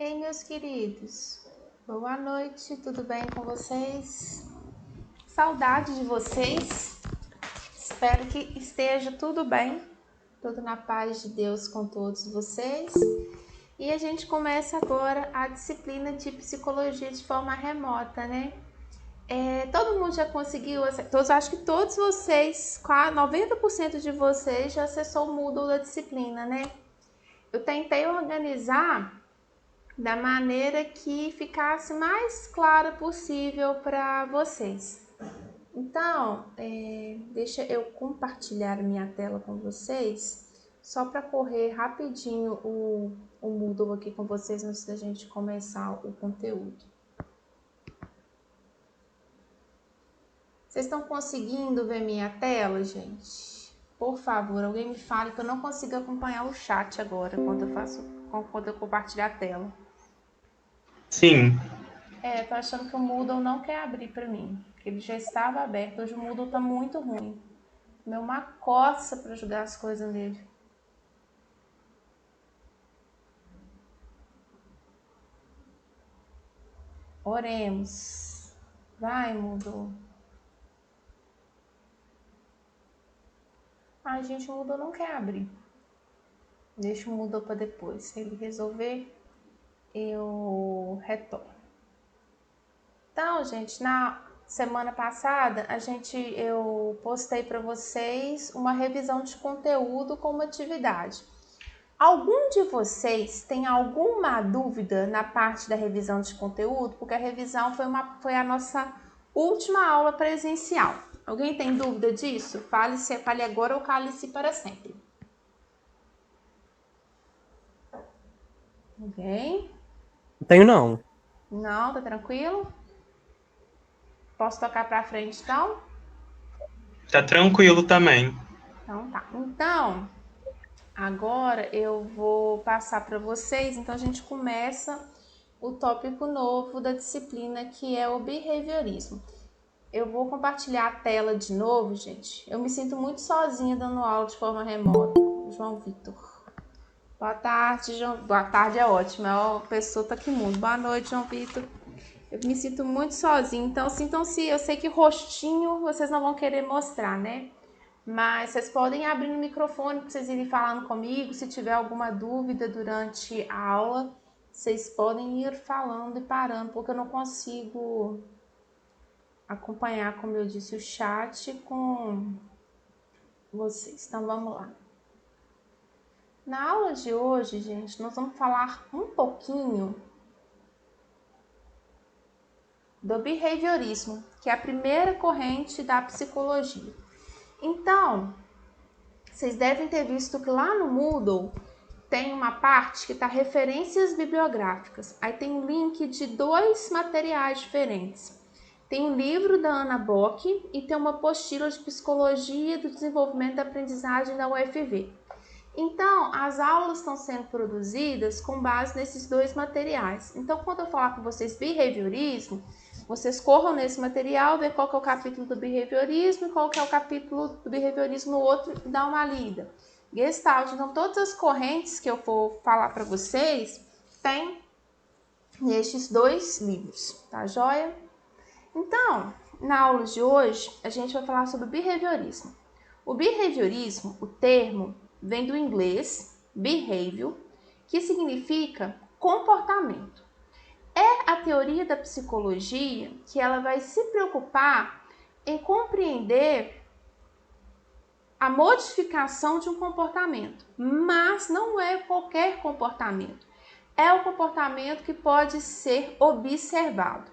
Ei, meus queridos, boa noite, tudo bem com vocês? Saudade de vocês, espero que esteja tudo bem, tudo na paz de Deus com todos vocês. E a gente começa agora a disciplina de psicologia de forma remota, né? Todo mundo já conseguiu, acho que todos vocês, 90% de vocês já acessou o Moodle da disciplina, né? Eu tentei organizar da maneira que ficasse mais clara possível para vocês. Então, deixa eu compartilhar minha tela com vocês, só para correr rapidinho o Moodle aqui com vocês antes da gente começar o conteúdo. Vocês estão conseguindo ver minha tela, gente? Por favor, alguém me fale que eu não consigo acompanhar o chat agora quando eu compartilhar a tela. Sim. Tô achando que o Moodle não quer abrir para mim, porque ele já estava aberto. Hoje o Moodle tá muito ruim. Meu uma coça para jogar as coisas nele. Oremos. Vai, Moodle. Ai, gente, o Moodle não quer abrir. Deixa o Moodle para depois. Se ele resolver, eu retorno. Então, gente, na semana passada eu postei para vocês uma revisão de conteúdo com uma atividade. Algum de vocês tem alguma dúvida na parte da revisão de conteúdo? Porque a revisão foi a nossa última aula presencial. Alguém tem dúvida disso? Fale agora ou cale-se para sempre. Alguém? Não tenho não. Não, tá tranquilo? Posso tocar para frente então? Tá tranquilo também. Então tá. Então, agora eu vou passar para vocês. Então a gente começa o tópico novo da disciplina, que é o behaviorismo. Eu vou compartilhar a tela de novo, gente. Eu me sinto muito sozinha dando aula de forma remota. João Vitor. Boa tarde, João. Boa tarde é ótimo. É uma pessoa tá aqui muito. Boa noite, João Vitor. Eu me sinto muito sozinha. Então, sintam-se. Eu sei que rostinho vocês não vão querer mostrar, né? Mas vocês podem abrir o microfone para vocês irem falando comigo. Se tiver alguma dúvida durante a aula, vocês podem ir falando e parando, porque eu não consigo acompanhar, como eu disse, o chat com vocês. Então, vamos lá. Na aula de hoje, gente, nós vamos falar um pouquinho do behaviorismo, que é a primeira corrente da psicologia. Então, vocês devem ter visto que lá no Moodle tem uma parte que está referências bibliográficas. Aí tem um link de 2 materiais diferentes. Tem um livro da Ana Bock e tem uma apostila de psicologia do desenvolvimento da aprendizagem da UFV. Então, as aulas estão sendo produzidas com base nesses 2 materiais. Então, quando eu falar com vocês behaviorismo, vocês corram nesse material, ver qual que é o capítulo do behaviorismo e qual que é o capítulo do behaviorismo no outro e dá uma lida. Gestalt, então todas as correntes que eu vou falar para vocês tem nestes 2 livros, tá joia? Então, na aula de hoje, a gente vai falar sobre o behaviorismo. O behaviorismo, o termo, vem do inglês behavior, que significa comportamento. É a teoria da psicologia que ela vai se preocupar em compreender a modificação de um comportamento, mas não é qualquer comportamento. É o comportamento que pode ser observado.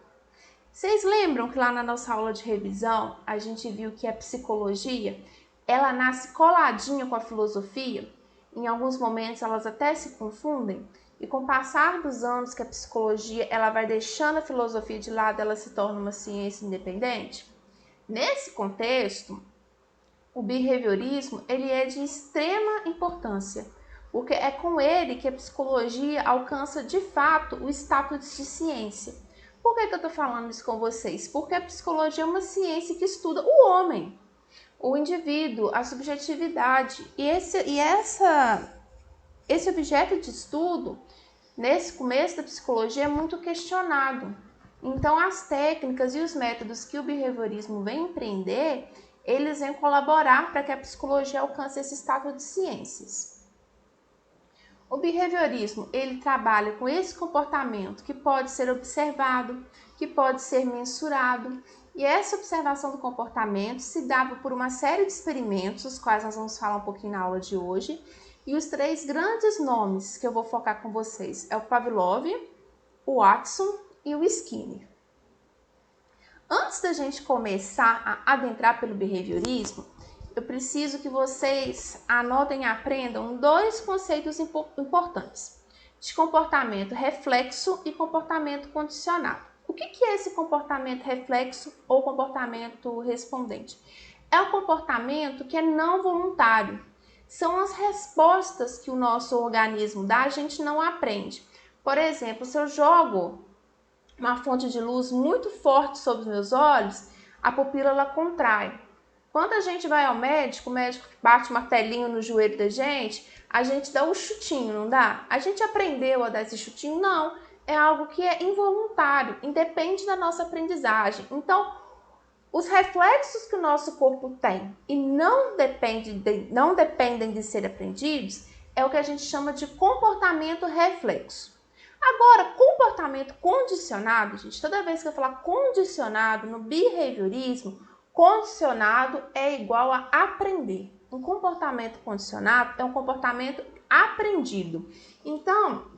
Vocês lembram que lá na nossa aula de revisão a gente viu que a psicologia ela nasce coladinha com a filosofia? Em alguns momentos elas até se confundem. E com o passar dos anos que a psicologia ela vai deixando a filosofia de lado, ela se torna uma ciência independente. Nesse contexto, o behaviorismo ele é de extrema importância, porque é com ele que a psicologia alcança de fato o status de ciência. Por que eu estou falando isso com vocês? Porque a psicologia é uma ciência que estuda o homem, o indivíduo, a subjetividade. E esse objeto de estudo nesse começo da psicologia, é muito questionado. Então, as técnicas e os métodos que o behaviorismo vem empreender, eles vêm colaborar para que a psicologia alcance esse status de ciências. O behaviorismo, ele trabalha com esse comportamento que pode ser observado, que pode ser mensurado, e essa observação do comportamento se dá por uma série de experimentos, os quais nós vamos falar um pouquinho na aula de hoje, e os 3 grandes nomes que eu vou focar com vocês é o Pavlov, o Watson e o Skinner. Antes da gente começar a adentrar pelo behaviorismo, eu preciso que vocês anotem e aprendam 2 conceitos importantes, de comportamento reflexo e comportamento condicionado. O que é esse comportamento reflexo ou comportamento respondente? É o comportamento que é não voluntário. São as respostas que o nosso organismo dá, a gente não aprende. Por exemplo, se eu jogo uma fonte de luz muito forte sobre os meus olhos, a pupila ela contrai. Quando a gente vai ao médico, o médico bate um martelinho no joelho da gente, a gente dá um chutinho, não dá? A gente aprendeu a dar esse chutinho? Não, é algo que é involuntário, independe da nossa aprendizagem. Então, os reflexos que o nosso corpo tem e não dependem de ser aprendidos, é o que a gente chama de comportamento reflexo. Agora, comportamento condicionado, gente, toda vez que eu falar condicionado no behaviorismo, condicionado é igual a aprender. Um comportamento condicionado é um comportamento aprendido. Então,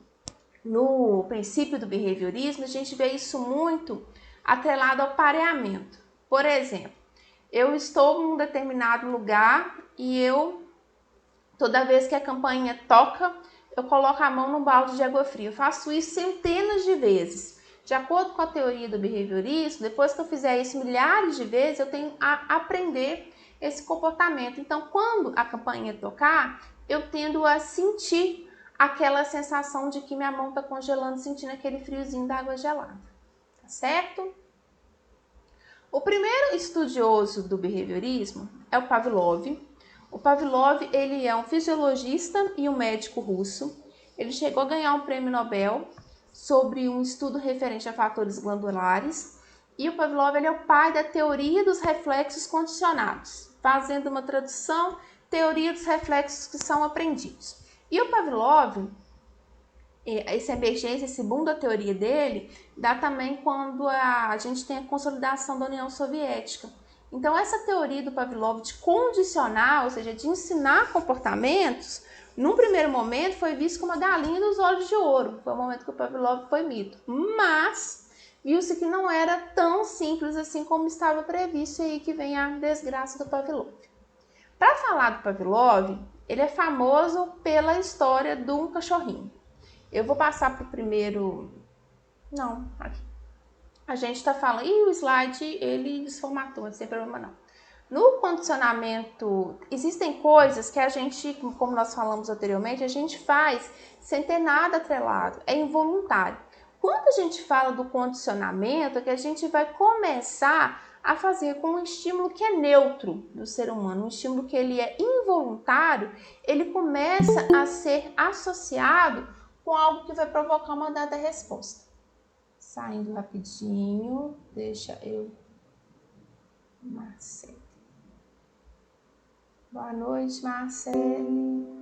no princípio do behaviorismo, a gente vê isso muito atrelado ao pareamento. Por exemplo, eu estou em um determinado lugar e toda vez que a campainha toca, eu coloco a mão no balde de água fria. Eu faço isso centenas de vezes. De acordo com a teoria do behaviorismo, depois que eu fizer isso milhares de vezes, eu tenho a aprender esse comportamento. Então, quando a campainha tocar, eu tendo a sentir aquela sensação de que minha mão está congelando, sentindo aquele friozinho da água gelada. Tá certo? O primeiro estudioso do behaviorismo é o Pavlov. O Pavlov, ele é um fisiologista e um médico russo. Ele chegou a ganhar um prêmio Nobel sobre um estudo referente a fatores glandulares. E o Pavlov, ele é o pai da teoria dos reflexos condicionados, fazendo uma tradução, teoria dos reflexos que são aprendidos. E o Pavlov, essa emergência, esse boom da teoria dele, dá também quando a gente tem a consolidação da União Soviética. Então, essa teoria do Pavlov de condicionar, ou seja, de ensinar comportamentos, num primeiro momento foi visto como a galinha dos olhos de ouro. Foi o momento que o Pavlov foi mito. Mas viu-se que não era tão simples assim como estava previsto, e aí que vem a desgraça do Pavlov. Para falar do Pavlov, ele é famoso pela história de um cachorrinho. Eu vou passar para o primeiro... Não, aqui. A gente está falando... Ih, o slide, ele desformatou, sem problema não. No condicionamento, existem coisas que a gente, como nós falamos anteriormente, a gente faz sem ter nada atrelado, é involuntário. Quando a gente fala do condicionamento, é que a gente vai começar a fazer com um estímulo que é neutro do ser humano, um estímulo que ele é involuntário, ele começa a ser associado com algo que vai provocar uma dada resposta. Saindo rapidinho, deixa eu... Marcelo. Boa noite, Marcele.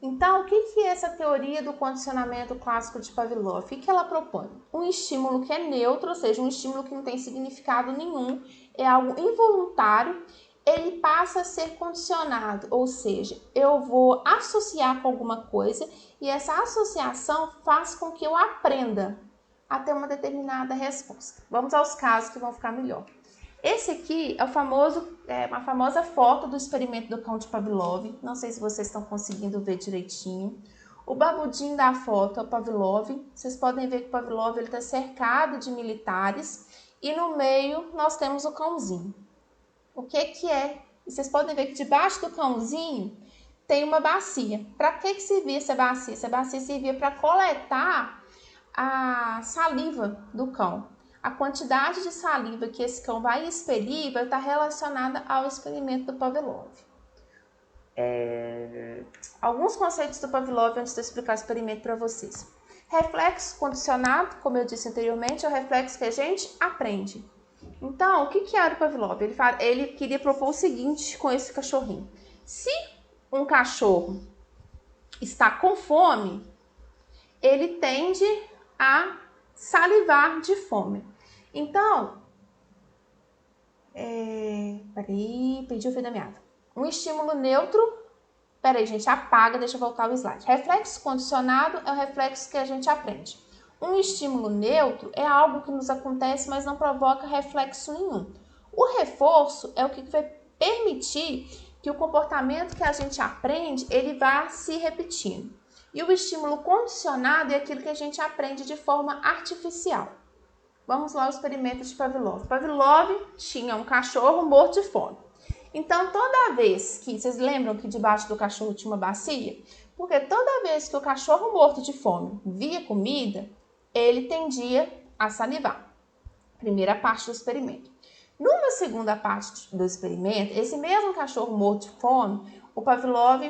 Então, o que é essa teoria do condicionamento clássico de Pavlov? O que ela propõe? Um estímulo que é neutro, ou seja, um estímulo que não tem significado nenhum, é algo involuntário, ele passa a ser condicionado, ou seja, eu vou associar com alguma coisa e essa associação faz com que eu aprenda a ter uma determinada resposta. Vamos aos casos que vão ficar melhor. Esse aqui é uma famosa foto do experimento do cão de Pavlov. Não sei se vocês estão conseguindo ver direitinho. O babudinho da foto é o Pavlov. Vocês podem ver que o Pavlov está cercado de militares e no meio nós temos o cãozinho. O que é? E vocês podem ver que debaixo do cãozinho tem uma bacia. Para que servia essa bacia? Essa bacia servia para coletar a saliva do cão. A quantidade de saliva que esse cão vai expelir vai estar relacionada ao experimento do Pavlov. alguns conceitos do Pavlov antes de eu explicar o experimento para vocês. Reflexo condicionado, como eu disse anteriormente, é o reflexo que a gente aprende. Então, o que era o Pavlov? Ele queria propor o seguinte com esse cachorrinho. Se um cachorro está com fome, ele tende a salivar de fome. Então, peraí, perdi o fio da meada. Um estímulo neutro. Peraí, gente, apaga, deixa eu voltar o slide. Reflexo condicionado é o reflexo que a gente aprende. Um estímulo neutro é algo que nos acontece, mas não provoca reflexo nenhum. O reforço é o que vai permitir que o comportamento que a gente aprende, ele vá se repetindo. E o estímulo condicionado é aquilo que a gente aprende de forma artificial. Vamos lá ao experimento de Pavlov. Pavlov tinha um cachorro morto de fome. Então, toda vez que... Vocês lembram que debaixo do cachorro tinha uma bacia? Porque toda vez que o cachorro morto de fome via comida, ele tendia a salivar. Primeira parte do experimento. Numa segunda parte do experimento, esse mesmo cachorro morto de fome, o Pavlov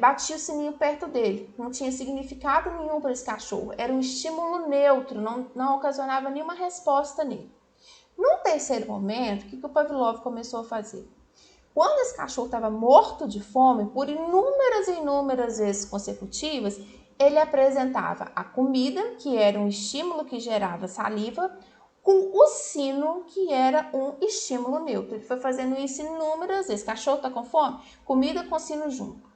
batia o sininho perto dele. Não tinha significado nenhum para esse cachorro. Era um estímulo neutro, não ocasionava nenhuma resposta nele. Num terceiro momento, o que o Pavlov começou a fazer? Quando esse cachorro estava morto de fome, por inúmeras e inúmeras vezes consecutivas, ele apresentava a comida, que era um estímulo que gerava saliva, com o sino, que era um estímulo neutro. Ele foi fazendo isso inúmeras vezes. Cachorro está com fome? Comida com sino junto.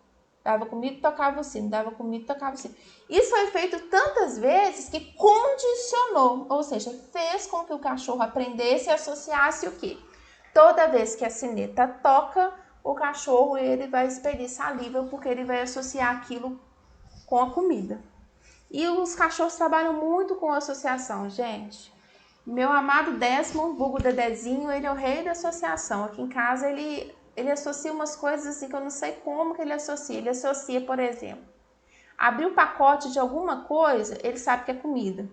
Dava comida, tocava o sino, dava comida, tocava o sino. Isso foi feito tantas vezes que condicionou, ou seja, fez com que o cachorro aprendesse e associasse o quê? Toda vez que a sineta toca, o cachorro ele vai expelir saliva porque ele vai associar aquilo com a comida. E os cachorros trabalham muito com associação, gente. Meu amado Décimo, vulgo Dedezinho, ele é o rei da associação. Aqui em casa ele associa umas coisas assim que eu não sei como que ele associa. Ele associa, por exemplo, abrir um pacote de alguma coisa, ele sabe que é comida.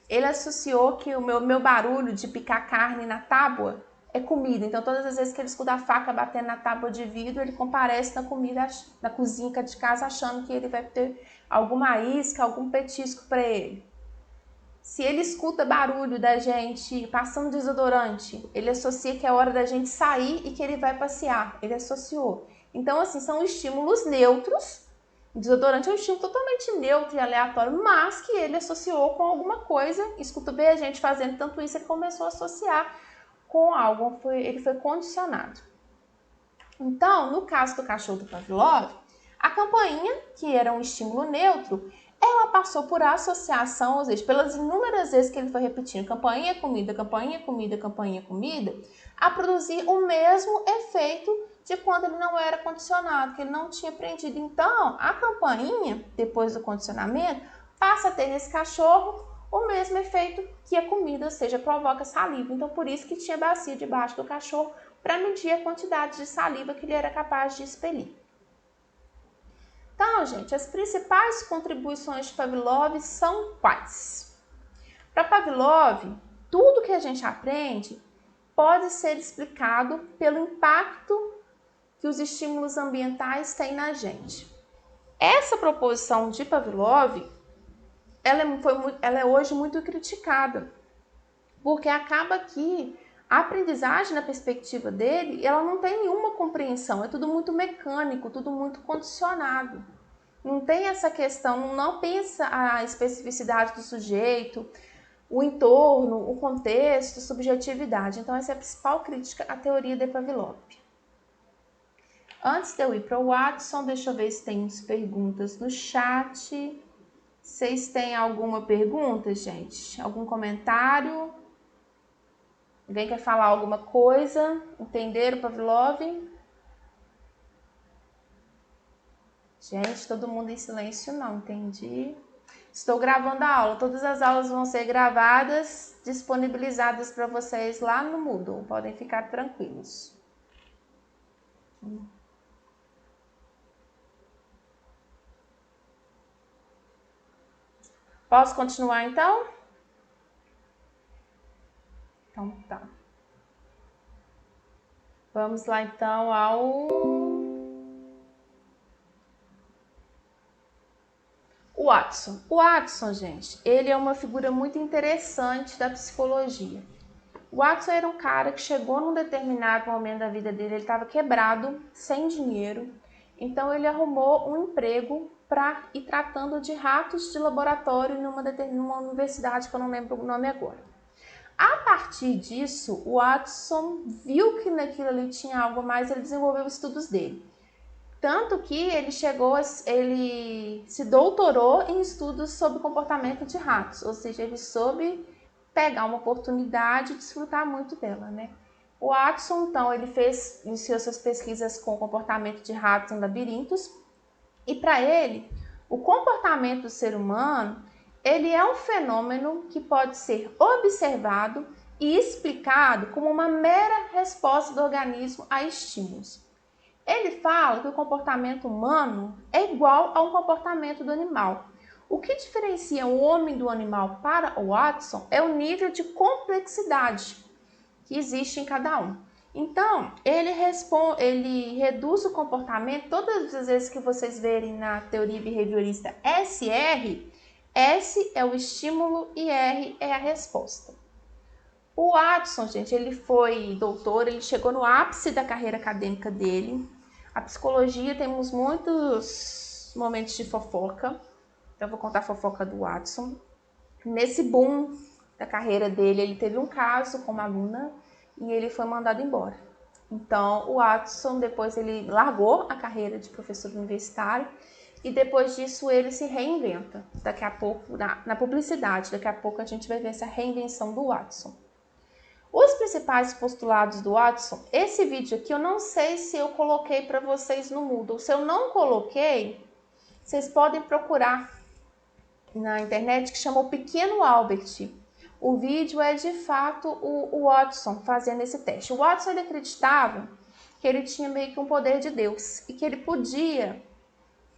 Ele associou que o meu barulho de picar carne na tábua é comida. Então, todas as vezes que ele escuta a faca batendo na tábua de vidro, ele comparece na comida, na cozinha de casa, achando que ele vai ter alguma isca, algum petisco para ele. Se ele escuta barulho da gente passando desodorante, ele associa que é hora da gente sair e que ele vai passear. Ele associou. Então, assim, são estímulos neutros. O desodorante é um estímulo totalmente neutro e aleatório, mas que ele associou com alguma coisa. Escuta bem a gente fazendo tanto isso, ele começou a associar com algo. Ele foi condicionado. Então, no caso do cachorro do Pavlov, a campainha, que era um estímulo neutro, ela passou por associação, ou seja, pelas inúmeras vezes que ele foi repetindo campainha, comida, campainha, comida, campainha, comida, a produzir o mesmo efeito de quando ele não era condicionado, que ele não tinha aprendido. Então, a campainha, depois do condicionamento, passa a ter nesse cachorro o mesmo efeito que a comida, ou seja, provoca saliva. Então, por isso que tinha bacia debaixo do cachorro para medir a quantidade de saliva que ele era capaz de expelir. Então, gente, as principais contribuições de Pavlov são quais? Para Pavlov, tudo que a gente aprende pode ser explicado pelo impacto que os estímulos ambientais têm na gente. Essa proposição de Pavlov, ela é hoje muito criticada, porque acaba que a aprendizagem, na perspectiva dele, ela não tem nenhuma compreensão, é tudo muito mecânico, tudo muito condicionado. Não tem essa questão, não pensa a especificidade do sujeito, o entorno, o contexto, subjetividade. Então, essa é a principal crítica à teoria de Pavlov. Antes de eu ir para o Watson, deixa eu ver se tem perguntas no chat. Vocês têm alguma pergunta, gente? Algum comentário? Alguém quer falar alguma coisa? Entenderam, Pavlov? Gente, todo mundo em silêncio não, entendi. Estou gravando a aula. Todas as aulas vão ser gravadas, disponibilizadas para vocês lá no Moodle. Podem ficar tranquilos. Posso continuar então? Então tá. Vamos lá então ao O Watson, gente, ele é uma figura muito interessante da psicologia. O Watson era um cara que chegou num determinado momento da vida dele, ele estava quebrado, sem dinheiro, então ele arrumou um emprego para ir tratando de ratos de laboratório numa universidade que eu não lembro o nome agora. A partir disso, o Watson viu que naquilo ali tinha algo a mais, ele desenvolveu estudos dele. Tanto que ele se doutorou em estudos sobre comportamento de ratos, ou seja, ele soube pegar uma oportunidade e desfrutar muito dela, né? O Watson, então, iniciou suas pesquisas com o comportamento de ratos em labirintos, e para ele, o comportamento do ser humano, ele é um fenômeno que pode ser observado e explicado como uma mera resposta do organismo a estímulos. Ele fala que o comportamento humano é igual ao comportamento do animal. O que diferencia o homem do animal para o Watson é o nível de complexidade que existe em cada um. Então, ele reduz o comportamento, todas as vezes que vocês verem na teoria behaviorista SR, S é o estímulo e R é a resposta. O Watson, gente, ele foi doutor, ele chegou no ápice da carreira acadêmica dele. A psicologia, temos muitos momentos de fofoca. Então, eu vou contar a fofoca do Watson. Nesse boom da carreira dele, ele teve um caso com uma aluna e ele foi mandado embora. Então, o Watson, depois ele largou a carreira de professor universitário e depois disso ele se reinventa. Daqui a pouco, na publicidade, daqui a pouco a gente vai ver essa reinvenção do Watson. Os principais postulados do Watson, esse vídeo aqui eu não sei se eu coloquei para vocês no Moodle. Se eu não coloquei, vocês podem procurar na internet, que chama o Pequeno Albert. O vídeo é de fato o Watson fazendo esse teste. O Watson ele acreditava que ele tinha meio que um poder de Deus e que ele podia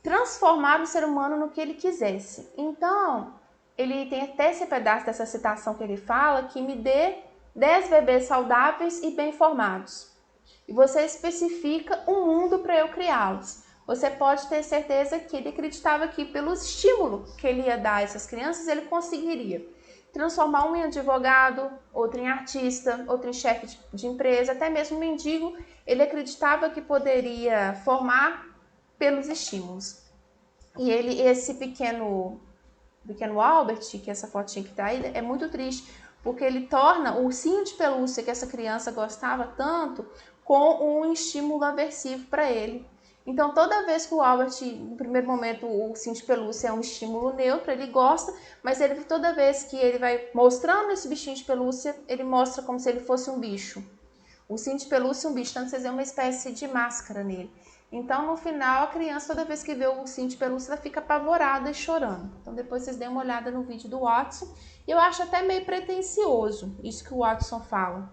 transformar o ser humano no que ele quisesse. Então, ele tem até esse pedaço dessa citação que ele fala, que me dê 10 bebês saudáveis e bem formados. E você especifica um mundo para eu criá-los. Você pode ter certeza que ele acreditava que pelo estímulo que ele ia dar a essas crianças, ele conseguiria transformar um em advogado, outro em artista, outro em chefe de empresa, até mesmo mendigo. Ele acreditava que poderia formar pelos estímulos. E esse pequeno Albert, que é essa fotinha que está aí, é muito triste, porque ele torna o ursinho de pelúcia que essa criança gostava tanto com um estímulo aversivo para ele. Então, toda vez que o Albert, no primeiro momento, o ursinho de pelúcia é um estímulo neutro, ele gosta, mas toda vez que ele vai mostrando esse bichinho de pelúcia, ele mostra como se ele fosse um bicho. O ursinho de pelúcia é um bicho, então vocês veem uma espécie de máscara nele. Então, no final, a criança, toda vez que vê o ursinho de pelúcia, ela fica apavorada e chorando. Então, depois vocês deem uma olhada no vídeo do Watson. Eu acho até meio pretensioso isso que o Watson fala.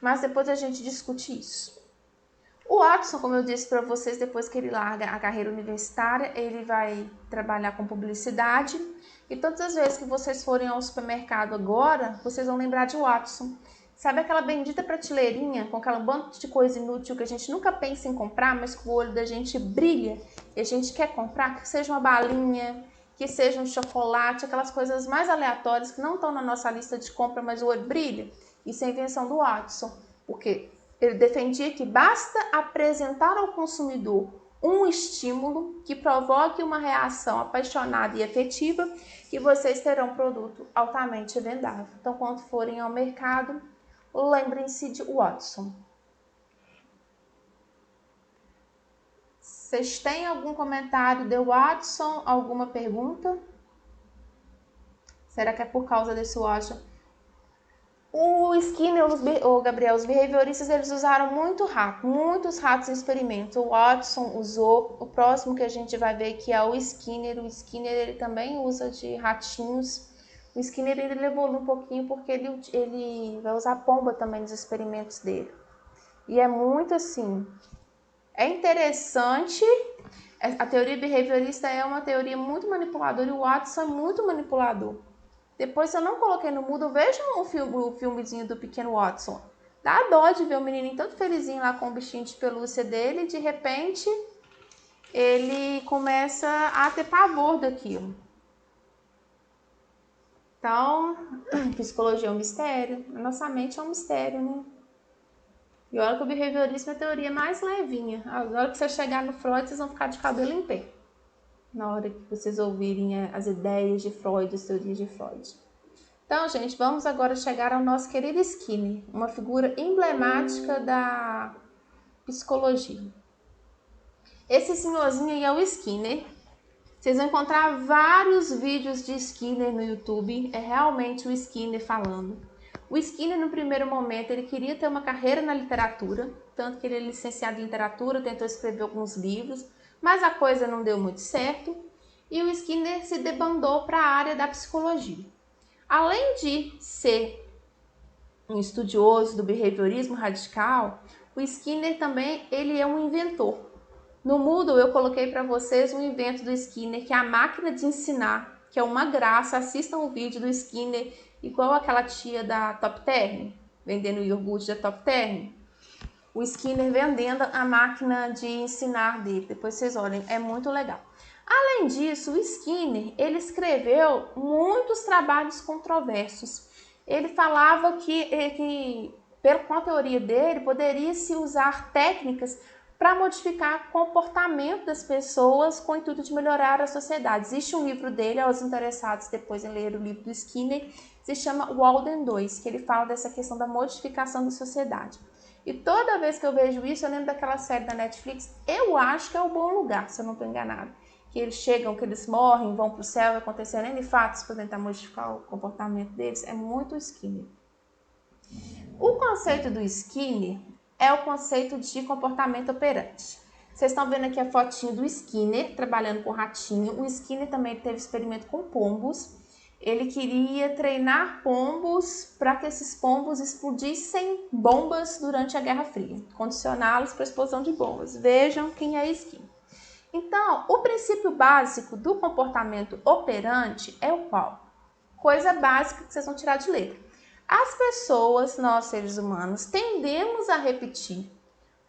Mas depois a gente discute isso. O Watson, como eu disse para vocês, depois que ele larga a carreira universitária, ele vai trabalhar com publicidade. E todas as vezes que vocês forem ao supermercado agora, vocês vão lembrar de Watson. Sabe aquela bendita prateleirazinha com aquela bando de coisa inútil que a gente nunca pensa em comprar, mas que o olho da gente brilha e a gente quer comprar, que seja uma balinha, que seja um chocolate, aquelas coisas mais aleatórias que não estão na nossa lista de compra, mas o olho brilha? Isso é invenção do Watson, porque ele defendia que basta apresentar ao consumidor um estímulo que provoque uma reação apaixonada e efetiva que vocês terão um produto altamente vendável. Então, quando forem ao mercado, lembrem-se de Watson. Vocês têm algum comentário de Watson? Alguma pergunta? Será que é por causa desse Watson? O Skinner, o Gabriel, os behavioristas, eles usaram muitos ratos em experimento. O Watson usou, o próximo que a gente vai ver que é o Skinner. O Skinner, ele também usa de ratinhos. O Skinner, ele evolui um pouquinho porque ele vai usar pomba também nos experimentos dele. E é muito assim, é interessante. A teoria behaviorista é uma teoria muito manipuladora e o Watson é muito manipulador. Depois, se eu não coloquei no Moodle, vejam o filmezinho do Pequeno Watson. Dá dó de ver o menininho todo felizinho lá com o bichinho de pelúcia dele. De repente, ele começa a ter pavor daquilo. Então, psicologia é um mistério, a nossa mente é um mistério, né? E olha que o behaviorismo é a teoria mais levinha. Na hora que você chegar no Freud, vocês vão ficar de cabelo em pé. Na hora que vocês ouvirem as ideias de Freud, as teorias de Freud. Então, gente, vamos agora chegar ao nosso querido Skinner, uma figura emblemática da psicologia. Esse senhorzinho aí é o Skinner. Vocês vão encontrar vários vídeos de Skinner no YouTube. É realmente o Skinner falando. O Skinner, no primeiro momento, ele queria ter uma carreira na literatura, tanto que ele é licenciado em literatura, tentou escrever alguns livros, mas a coisa não deu muito certo, e o Skinner se debandou para a área da psicologia. Além de ser um estudioso do behaviorismo radical, o Skinner também ele é um inventor. No Moodle eu coloquei para vocês um invento do Skinner, que é a máquina de ensinar, que é uma graça. Assistam o vídeo do Skinner, igual aquela tia da Top Term, vendendo o iogurte da Top Term. O Skinner vendendo a máquina de ensinar dele. Depois vocês olhem, é muito legal. Além disso, o Skinner ele escreveu muitos trabalhos controversos. Ele falava que com a teoria dele, poderia-se usar técnicas para modificar o comportamento das pessoas com o intuito de melhorar a sociedade. Existe um livro dele, aos interessados depois em ler o livro do Skinner, se chama Walden 2, que ele fala dessa questão da modificação da sociedade. E toda vez que eu vejo isso, eu lembro daquela série da Netflix, eu acho que é o Bom Lugar, se eu não estou enganada. Que eles chegam, que eles morrem, vão para o céu, acontecendo N fatos para tentar modificar o comportamento deles. É muito Skinner. O conceito do Skinner é o conceito de comportamento operante. Vocês estão vendo aqui a fotinho do Skinner trabalhando com ratinho. O Skinner também teve experimento com pombos. Ele queria treinar pombos para que esses pombos explodissem bombas durante a Guerra Fria, condicioná-los para a explosão de bombas. Vejam quem é Skinner. Então, o princípio básico do comportamento operante é o qual? Coisa básica que vocês vão tirar de letra. As pessoas, nós seres humanos, tendemos a repetir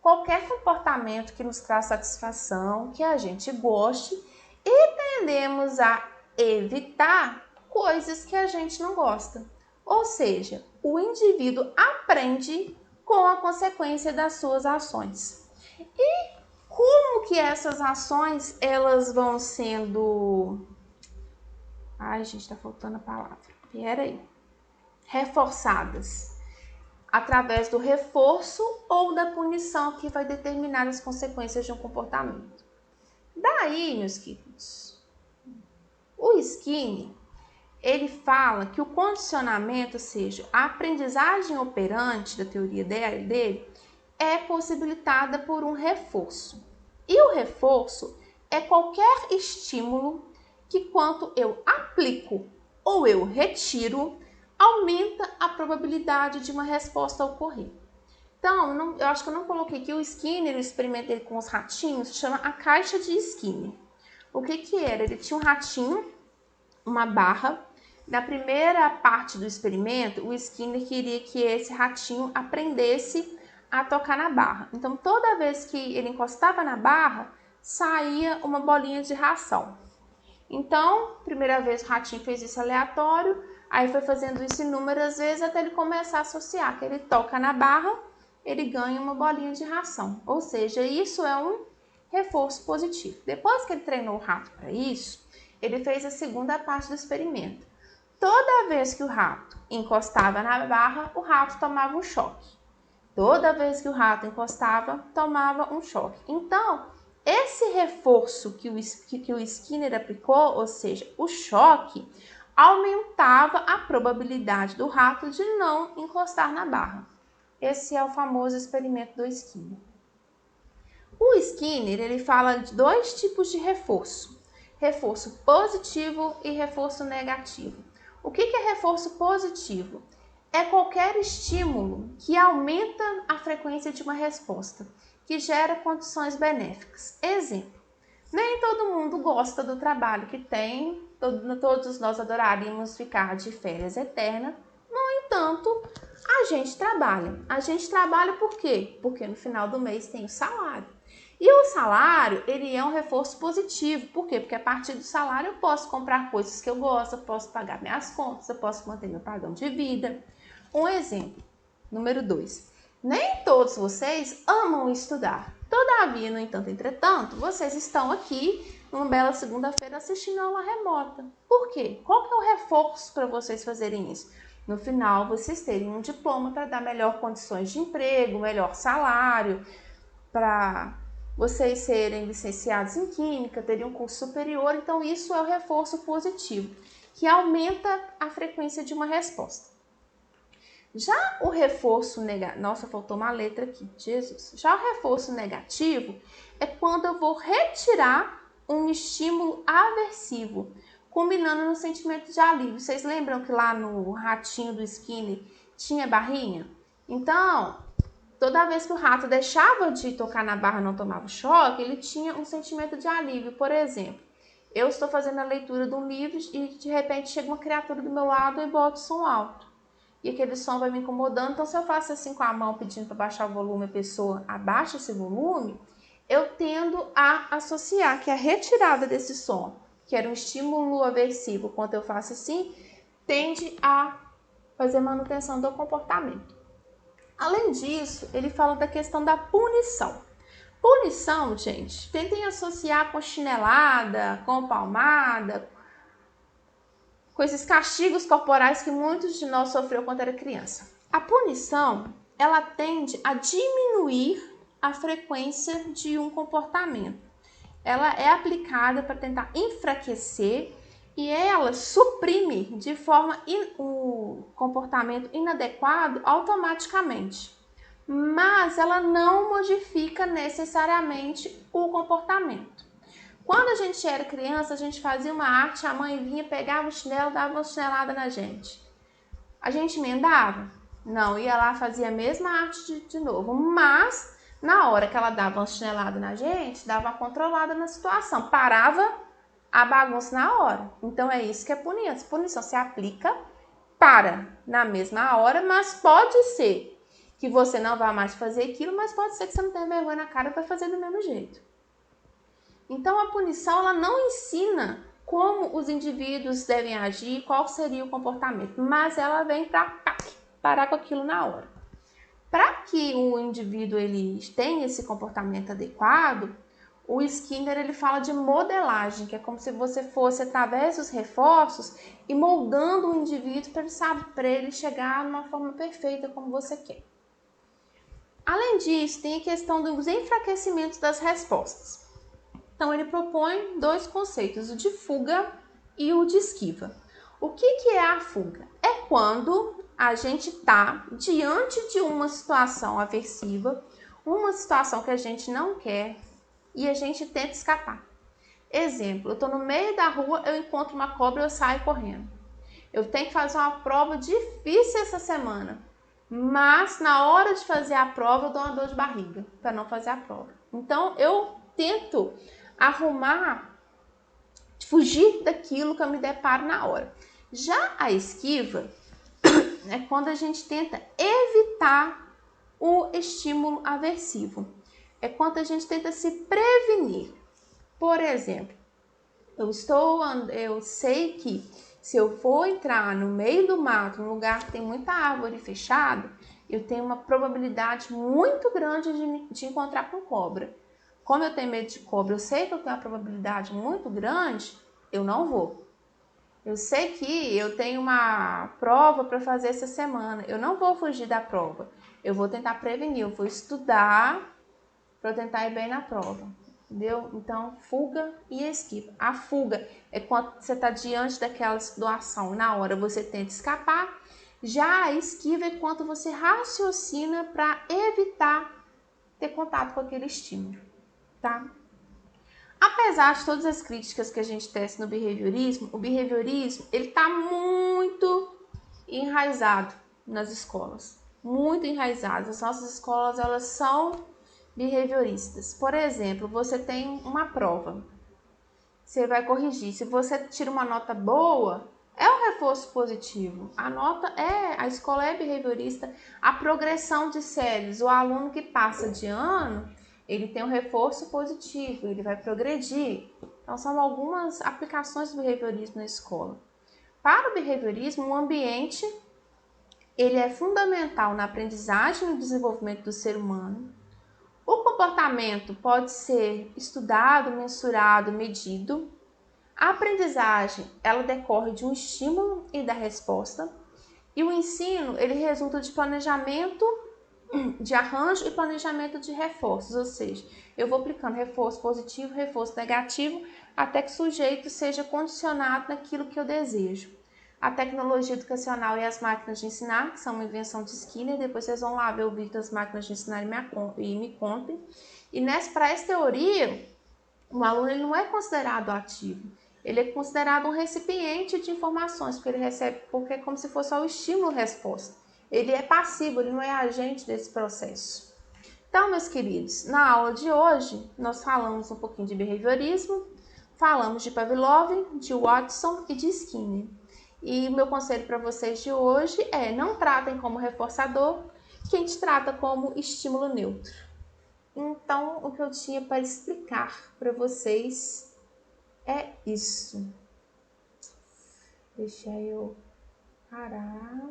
qualquer comportamento que nos traz satisfação, que a gente goste, e tendemos a evitar coisas que a gente não gosta. Ou seja, o indivíduo aprende com a consequência das suas ações. E como que essas ações, elas vão sendo... Ai, gente, tá faltando a palavra. Pera aí. Reforçadas. Através do reforço ou da punição que vai determinar as consequências de um comportamento. Daí, meus queridos, o Skinner, ele fala que o condicionamento, ou seja, a aprendizagem operante da teoria dele, é possibilitada por um reforço. E o reforço é qualquer estímulo que, quando eu aplico ou eu retiro, aumenta a probabilidade de uma resposta ocorrer. Então, eu acho que eu não coloquei aqui o Skinner, o experimento dele com os ratinhos, se chama a caixa de Skinner. O que era? Ele tinha um ratinho, uma barra. Na primeira parte do experimento, o Skinner queria que esse ratinho aprendesse a tocar na barra. Então, toda vez que ele encostava na barra, saía uma bolinha de ração. Então, primeira vez o ratinho fez isso aleatório, aí foi fazendo isso inúmeras vezes até ele começar a associar que ele toca na barra, ele ganha uma bolinha de ração. Ou seja, isso é um reforço positivo. Depois que ele treinou o rato para isso, ele fez a segunda parte do experimento. Toda vez que o rato encostava na barra, o rato tomava um choque. Toda vez que o rato encostava, tomava um choque. Então, esse reforço que o Skinner aplicou, ou seja, o choque, aumentava a probabilidade do rato de não encostar na barra. Esse é o famoso experimento do Skinner. O Skinner, ele fala de dois tipos de reforço. Reforço positivo e reforço negativo. O que é reforço positivo? É qualquer estímulo que aumenta a frequência de uma resposta, que gera condições benéficas. Exemplo, nem todo mundo gosta do trabalho que tem, todos nós adoraríamos ficar de férias eterna, no entanto, a gente trabalha. A gente trabalha por quê? Porque no final do mês tem o salário. E o salário, ele é um reforço positivo. Por quê? Porque a partir do salário eu posso comprar coisas que eu gosto, eu posso pagar minhas contas, eu posso manter meu padrão de vida. Um exemplo, número 2. Nem todos vocês amam estudar. Todavia, no entanto, entretanto, vocês estão aqui numa bela segunda-feira assistindo a aula remota. Por quê? Qual que é o reforço para vocês fazerem isso? No final, vocês terem um diploma para dar melhor condições de emprego, melhor salário, para vocês serem licenciados em Química, terem um curso superior. Então, isso é o reforço positivo, que aumenta a frequência de uma resposta. Já o reforço negativo... Nossa, faltou uma letra aqui, Jesus. Já o reforço negativo é quando eu vou retirar um estímulo aversivo, combinando no sentimento de alívio. Vocês lembram que lá no ratinho do Skinner tinha barrinha? Então, toda vez que o rato deixava de tocar na barra e não tomava choque, ele tinha um sentimento de alívio. Por exemplo, eu estou fazendo a leitura de um livro e de repente chega uma criatura do meu lado e bota o som alto. E aquele som vai me incomodando. Então, se eu faço assim com a mão pedindo para baixar o volume, a pessoa abaixa esse volume, eu tendo a associar que a retirada desse som, que era um estímulo aversivo, quando eu faço assim, tende a fazer manutenção do comportamento. Além disso, ele fala da questão da punição. Punição, gente, tentem associar com chinelada, com palmada, com esses castigos corporais que muitos de nós sofreu quando era criança. A punição, ela tende a diminuir a frequência de um comportamento. Ela é aplicada para tentar enfraquecer e ela suprime de forma o comportamento inadequado automaticamente. Mas ela não modifica necessariamente o comportamento. Quando a gente era criança, a gente fazia uma arte, a mãe vinha, pegava o chinelo, dava uma chinelada na gente. A gente emendava? Não, ia lá, fazia a mesma arte de novo. Mas, na hora que ela dava uma chinelada na gente, dava uma controlada na situação. Parava a bagunça na hora. Então, é isso que é punição. Punição se aplica, para na mesma hora, mas pode ser que você não vá mais fazer aquilo, mas pode ser que você não tenha vergonha na cara para fazer do mesmo jeito. Então, a punição ela não ensina como os indivíduos devem agir, qual seria o comportamento, mas ela vem para parar com aquilo na hora. Para que o indivíduo ele tenha esse comportamento adequado, o Skinner ele fala de modelagem, que é como se você fosse através dos reforços e moldando o indivíduo para ele chegar numa forma perfeita como você quer. Além disso, tem a questão dos enfraquecimentos das respostas. Então, ele propõe dois conceitos, o de fuga e o de esquiva. O que é a fuga? É quando a gente está diante de uma situação aversiva, uma situação que a gente não quer e a gente tenta escapar. Exemplo, eu estou no meio da rua, eu encontro uma cobra e eu saio correndo. Eu tenho que fazer uma prova difícil essa semana, mas na hora de fazer a prova eu dou uma dor de barriga para não fazer a prova. Então, eu tento fugir daquilo que eu me deparo na hora. Já a esquiva é quando a gente tenta evitar o estímulo aversivo. É quando a gente tenta se prevenir. Por exemplo, eu sei que se eu for entrar no meio do mato, num lugar que tem muita árvore fechada, eu tenho uma probabilidade muito grande de encontrar com cobra. Como eu tenho medo de cobra, eu sei que eu tenho uma probabilidade muito grande, eu não vou. Eu sei que eu tenho uma prova para fazer essa semana, eu não vou fugir da prova. Eu vou tentar prevenir, eu vou estudar para tentar ir bem na prova. Entendeu? Então, fuga e esquiva. A fuga é quando você está diante daquela situação, na hora você tenta escapar. Já a esquiva é quando você raciocina para evitar ter contato com aquele estímulo. Tá? Apesar de todas as críticas que a gente tece no behaviorismo, o behaviorismo ele está muito enraizado nas escolas, muito enraizado. As nossas escolas elas são behavioristas. Por exemplo, você tem uma prova, você vai corrigir. Se você tira uma nota boa, é um reforço positivo. A escola é behaviorista. A progressão de séries, o aluno que passa de ano, ele tem um reforço positivo, ele vai progredir. Então, são algumas aplicações do behaviorismo na escola. Para o behaviorismo, o ambiente ele é fundamental na aprendizagem e no desenvolvimento do ser humano. O comportamento pode ser estudado, mensurado, medido. A aprendizagem, ela decorre de um estímulo e da resposta. E o ensino, ele resulta de planejamento de arranjo e planejamento de reforços, ou seja, eu vou aplicando reforço positivo, reforço negativo, até que o sujeito seja condicionado naquilo que eu desejo. A tecnologia educacional e as máquinas de ensinar, que são uma invenção de Skinner, depois vocês vão lá ver o vídeo das máquinas de ensinar e me contem. E para essa teoria, o aluno ele não é considerado ativo, ele é considerado um recipiente de informações, porque ele recebe, porque é como se fosse o estímulo-resposta. Ele é passivo, ele não é agente desse processo. Então, meus queridos, na aula de hoje, nós falamos um pouquinho de behaviorismo, falamos de Pavlov, de Watson e de Skinner. E o meu conselho para vocês de hoje é: não tratem como reforçador, que a gente trata como estímulo neutro. Então, o que eu tinha para explicar para vocês é isso. Deixa eu parar.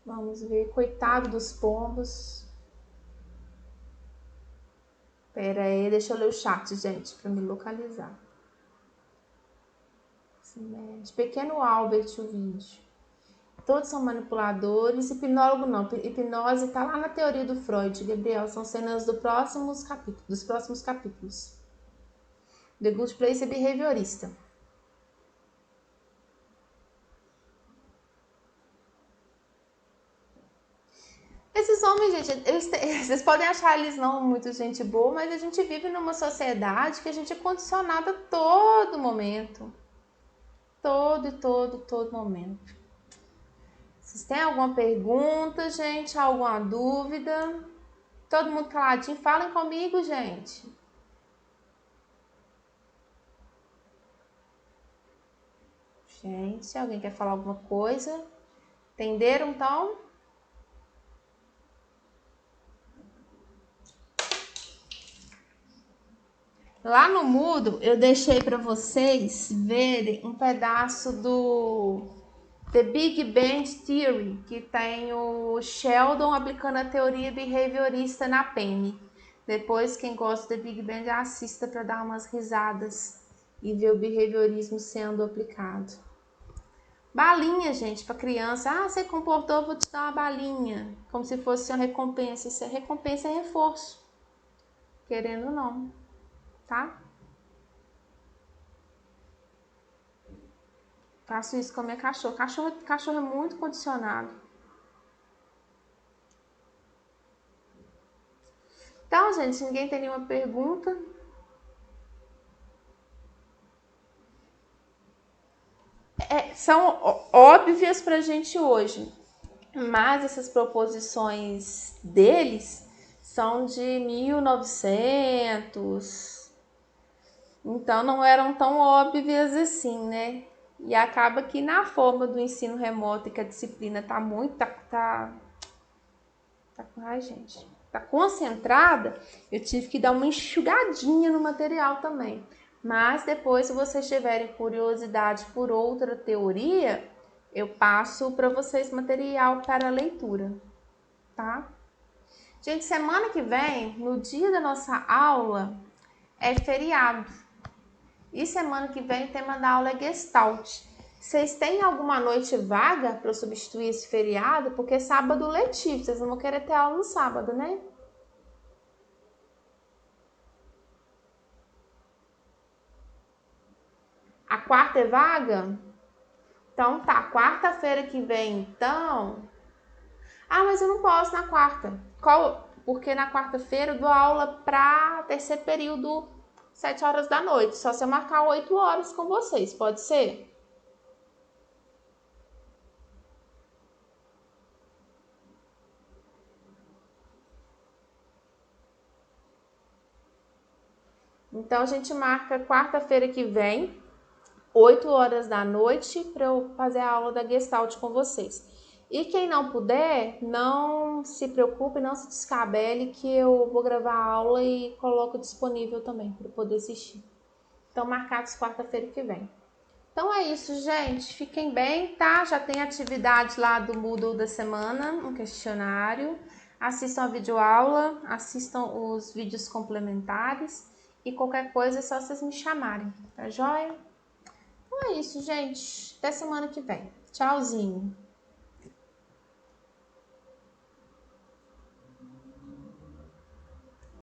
Vamos ver. Coitado dos pombos. Pera aí, deixa eu ler o chat, gente, para me localizar. Pequeno Albert, o vídeo. Todos são manipuladores. Hipnólogo não. Hipnose está lá na teoria do Freud, Gabriel. São cenas dos próximos capítulos. The Good Place é behaviorista. Esses homens, gente, vocês podem achar eles não muito gente boa, mas a gente vive numa sociedade que a gente é condicionado a todo momento. Todo momento. Vocês têm alguma pergunta, gente? Alguma dúvida? Todo mundo caladinho? Falem comigo, gente. Gente, alguém quer falar alguma coisa? Entenderam, então? Lá no Moodle, eu deixei para vocês verem um pedaço do The Big Bang Theory, que tem o Sheldon aplicando a teoria behaviorista na Penny. Depois, quem gosta do Big Bang, assista para dar umas risadas e ver o behaviorismo sendo aplicado. Balinha, gente, para criança. Ah, você comportou, vou te dar uma balinha. Como se fosse uma recompensa. Isso é recompensa, é reforço. Querendo ou não, tá? Faço isso com a minha cachorra. Cachorro é muito condicionado. Então, gente, se ninguém tem nenhuma pergunta, são óbvias pra gente hoje, mas essas proposições deles são de 1900, então não eram tão óbvias assim, né? E acaba que na forma do ensino remoto, que a disciplina tá concentrada, eu tive que dar uma enxugadinha no material também. Mas depois, se vocês tiverem curiosidade por outra teoria, eu passo para vocês material para leitura, tá? Gente, semana que vem, no dia da nossa aula, é feriado. E semana que vem o tema da aula é Gestalt. Vocês têm alguma noite vaga para substituir esse feriado? Porque sábado letivo, vocês não vão querer ter aula no sábado, né? A quarta é vaga? Então tá, quarta-feira que vem, então. Ah, mas eu não posso na quarta. Porque na quarta-feira eu dou aula para terceiro período, 7 horas da noite. Só se eu marcar 8 horas com vocês, pode ser? Então a gente marca quarta-feira que vem, 8 horas da noite, para eu fazer a aula da Gestalt com vocês. E quem não puder, não se preocupe, não se descabele, que eu vou gravar a aula e coloco disponível também para poder assistir. Então, marcados quarta-feira que vem. Então é isso, gente. Fiquem bem, tá? Já tem atividade lá do Moodle da semana, um questionário. Assistam a videoaula, assistam os vídeos complementares e qualquer coisa é só vocês me chamarem, tá joia? Então é isso, gente. Até semana que vem. Tchauzinho.